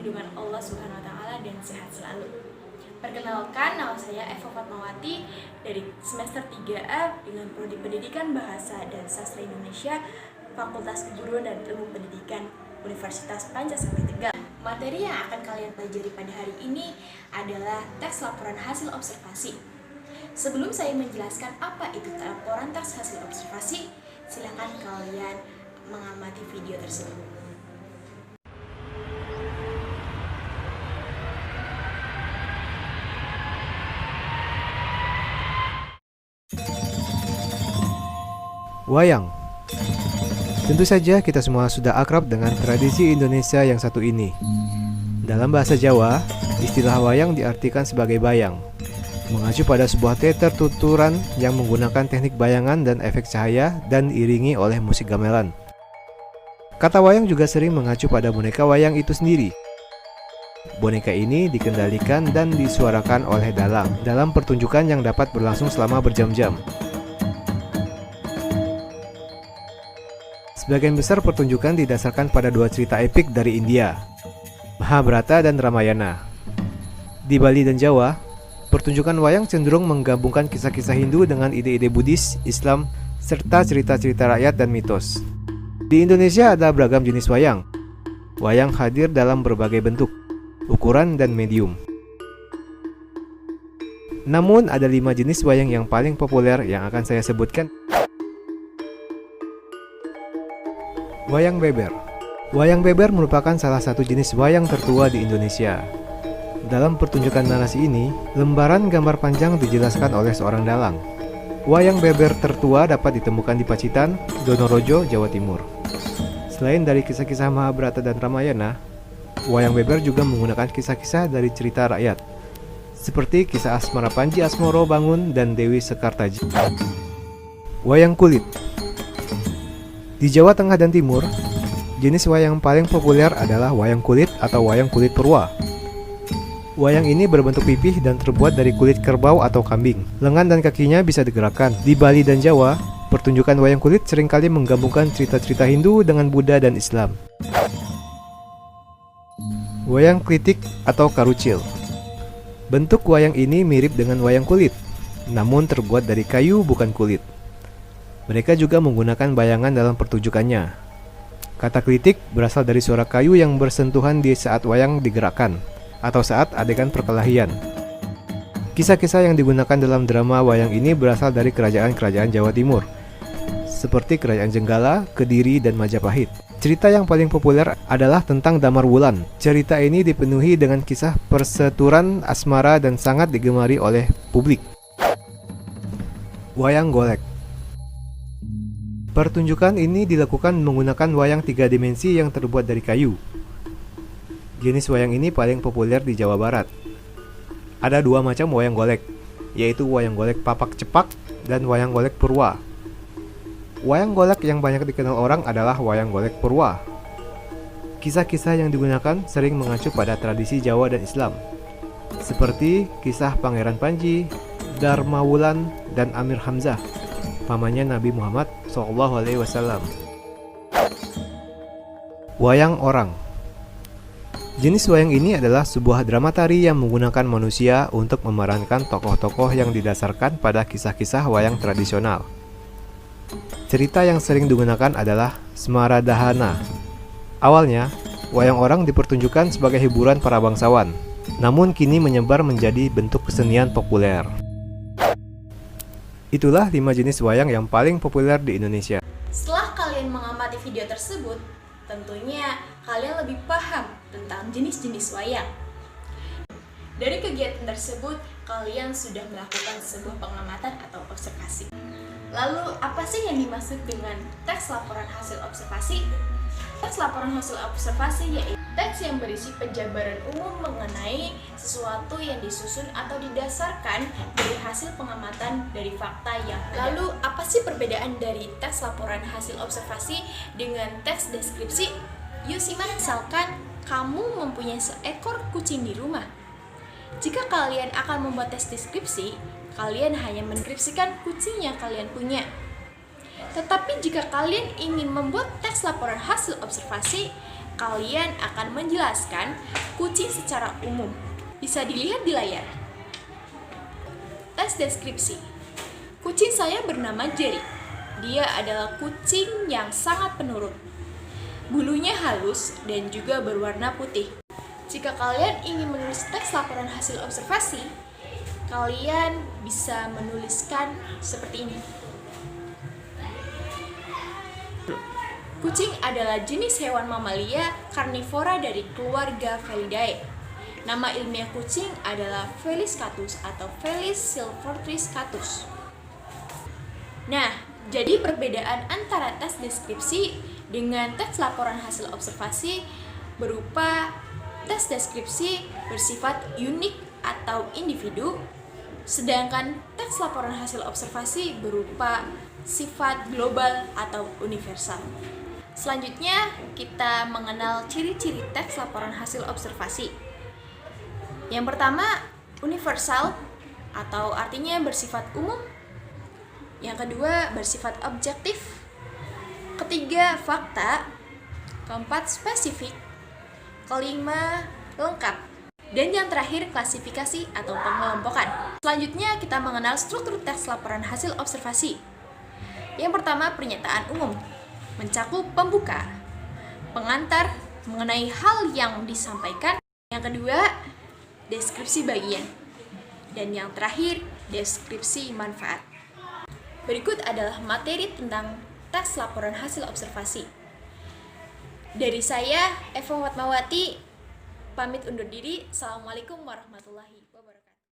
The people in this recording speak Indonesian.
lindungan Allah Subhanahu wa taala dan sehat selalu. Perkenalkan, nama saya Eva Fatmawati dari semester 3A dengan Prodi Pendidikan Bahasa dan Sastra Indonesia, Fakultas Keguruan dan Ilmu Pendidikan, Universitas Pancasila Tegal. Materi yang akan kalian pelajari pada hari ini adalah teks laporan hasil observasi. Sebelum saya menjelaskan apa itu laporan teks hasil observasi, silakan kalian mengamati video tersebut. Wayang. Tentu saja kita semua sudah akrab dengan tradisi Indonesia yang satu ini. Dalam bahasa Jawa, istilah wayang diartikan sebagai bayang, mengacu pada sebuah teater tuturan yang menggunakan teknik bayangan dan efek cahaya dan diiringi oleh musik gamelan. Kata wayang juga sering mengacu pada boneka wayang itu sendiri. Boneka ini dikendalikan dan disuarakan oleh dalang dalam pertunjukan yang dapat berlangsung selama berjam-jam. Sebagian besar pertunjukan didasarkan pada dua cerita epik dari India, Mahabharata dan Ramayana. Di Bali dan Jawa, pertunjukan wayang cenderung menggabungkan kisah-kisah Hindu dengan ide-ide Buddhis, Islam, serta cerita-cerita rakyat dan mitos. Di Indonesia ada beragam jenis wayang. Wayang hadir dalam berbagai bentuk, ukuran, dan medium. Namun ada 5 jenis wayang yang paling populer yang akan saya sebutkan. Wayang beber. Wayang beber merupakan salah satu jenis wayang tertua di Indonesia. Dalam pertunjukan narasi ini, lembaran gambar panjang dijelaskan oleh seorang dalang. Wayang beber tertua dapat ditemukan di Pacitan, Donorojo, Jawa Timur. Selain dari kisah-kisah Mahabharata dan Ramayana, wayang beber juga menggunakan kisah-kisah dari cerita rakyat, seperti kisah asmara Panji Asmoro Bangun dan Dewi Sekartaji. Wayang kulit. Di Jawa Tengah dan Timur, jenis wayang paling populer adalah wayang kulit atau wayang kulit purwa. Wayang ini berbentuk pipih dan terbuat dari kulit kerbau atau kambing. Lengan dan kakinya bisa digerakkan. Di Bali dan Jawa, pertunjukan wayang kulit seringkali menggabungkan cerita-cerita Hindu dengan Buddha dan Islam. Wayang klitik atau karucil. Bentuk wayang ini mirip dengan wayang kulit, namun terbuat dari kayu bukan kulit. Mereka juga menggunakan bayangan dalam pertunjukannya. Kata klitik berasal dari suara kayu yang bersentuhan di saat wayang digerakkan, atau saat adegan perkelahian. Kisah-kisah yang digunakan dalam drama wayang ini berasal dari kerajaan-kerajaan Jawa Timur, seperti Kerajaan Jenggala, Kediri, dan Majapahit. Cerita yang paling populer adalah tentang Damar Wulan. Cerita ini dipenuhi dengan kisah perseturan asmara dan sangat digemari oleh publik. Wayang golek. Pertunjukan ini dilakukan menggunakan wayang 3 dimensi yang terbuat dari kayu. Jenis wayang ini paling populer di Jawa Barat. Ada 2 macam wayang golek, yaitu wayang golek papak cepak dan wayang golek purwa. Wayang golek yang banyak dikenal orang adalah wayang golek purwa. Kisah-kisah yang digunakan sering mengacu pada tradisi Jawa dan Islam, seperti kisah Pangeran Panji, Dharma Wulan, dan Amir Hamzah, pamannya Nabi Muhammad SAW. Wayang orang. Jenis wayang ini adalah sebuah drama tari yang menggunakan manusia untuk memerankan tokoh-tokoh yang didasarkan pada kisah-kisah wayang tradisional. Cerita yang sering digunakan adalah Semaradahana. Awalnya, wayang orang dipertunjukkan sebagai hiburan para bangsawan, namun kini menyebar menjadi bentuk kesenian populer. Itulah 5 jenis wayang yang paling populer di Indonesia. Setelah kalian mengamati video tersebut, tentunya kalian lebih paham tentang jenis-jenis wayang. Dari kegiatan tersebut, kalian sudah melakukan sebuah pengamatan atau observasi. Lalu, apa sih yang dimaksud dengan teks laporan hasil observasi? Teks laporan hasil observasi yaitu teks yang berisi penjabaran umum mengenai sesuatu yang disusun atau didasarkan dari hasil pengamatan dari fakta yang ada. Lalu, apa sih perbedaan dari teks laporan hasil observasi dengan teks deskripsi? Yuk simak. Misalkan kamu mempunyai seekor kucing di rumah. Jika kalian akan membuat teks deskripsi, kalian hanya mendeskripsikan kucing yang kalian punya. Tetapi jika kalian ingin membuat teks laporan hasil observasi, kalian akan menjelaskan kucing secara umum. Bisa dilihat di layar. Tes deskripsi. Kucing saya bernama Jerry. Dia adalah kucing yang sangat penurut. Bulunya halus dan juga berwarna putih. Jika kalian ingin menulis teks laporan hasil observasi, kalian bisa menuliskan seperti ini. Kucing adalah jenis hewan mamalia karnivora dari keluarga Felidae. Nama ilmiah kucing adalah Felis catus atau Felis silvestris catus. Nah, jadi perbedaan antara tes deskripsi dengan tes laporan hasil observasi berupa tes deskripsi bersifat unik atau individu, sedangkan tes laporan hasil observasi berupa sifat global atau universal. Selanjutnya, kita mengenal ciri-ciri teks laporan hasil observasi. Yang pertama, universal atau artinya bersifat umum. Yang kedua, bersifat objektif. Ketiga, fakta. Keempat, spesifik. Kelima, lengkap. Dan yang terakhir, klasifikasi atau pengelompokan. Selanjutnya, kita mengenal struktur teks laporan hasil observasi. Yang pertama, pernyataan umum. Mencakup pembuka, pengantar mengenai hal yang disampaikan. Yang kedua, deskripsi bagian. Dan yang terakhir, deskripsi manfaat. Berikut adalah materi tentang teks laporan hasil observasi. Dari saya, Eva Watmawati, pamit undur diri. Assalamualaikum warahmatullahi wabarakatuh.